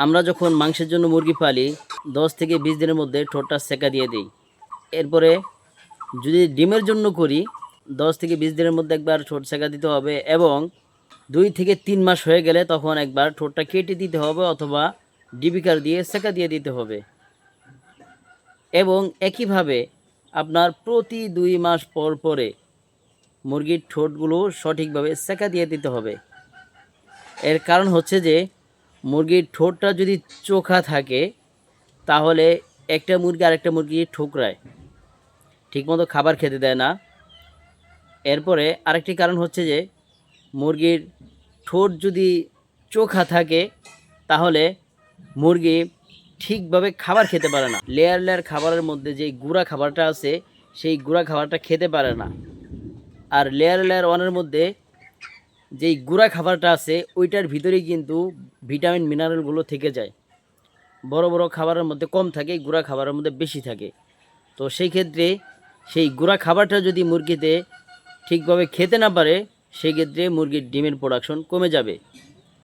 আমরা যখন মাংসের জন্য মুরগি পালি 10 থেকে 20 দিনের মধ্যে ঠোঁটটা সেকা দিয়ে দিই। এরপরে যদি ডিমের জন্য করি 10 থেকে 20 দিনের মধ্যে একবার ঠোঁট সেকা দিতে হবে, এবং 2 থেকে 3 মাস হয়ে গেলে তখন একবার ঠোঁটটা কেটে দিতে হবে অথবা ডিবিকার দিয়ে সেকা দিয়ে দিতে হবে। এবং একইভাবে আপনার প্রতি 2 মাস পর পরে মুরগির ঠোঁটগুলো সঠিকভাবে সেকা দিয়ে দিতে হবে। এর কারণ হচ্ছে যে মুরগির ঠোঁটটা যদি চোখা থাকে তাহলে একটা মুরগি আরেকটা মুরগি ঠোকরায়, ঠিকমতো খাবার খেতে দেয় না। এরপরে আরেকটি কারণ হচ্ছে যে মুরগির ঠোঁট যদি চোখা থাকে তাহলে মুরগি ঠিকভাবে খাবার খেতে পারে না। লেয়ার লেয়ার খাবারের মধ্যে যেই গুঁড়া খাবারটা আছে সেই গুঁড়া খাবারটা খেতে পারে না। আর লেয়ার লেয়ার ওয়ানের মধ্যে যেই গুঁড়া খাবারটা আছে ওইটার ভিতরেই কিন্তু ভিটামিন মিনারেলগুলো থেকে যায়। বড় বড় খাবারের মধ্যে কম থাকে, গুঁড়া খাবারের মধ্যে বেশি থাকে। তো সেই ক্ষেত্রে সেই গুঁড়া খাবারটা যদি মুরগিতে ঠিকভাবে খেতে না পারে, সেই ক্ষেত্রে মুরগির ডিমের প্রোডাকশন কমে যাবে।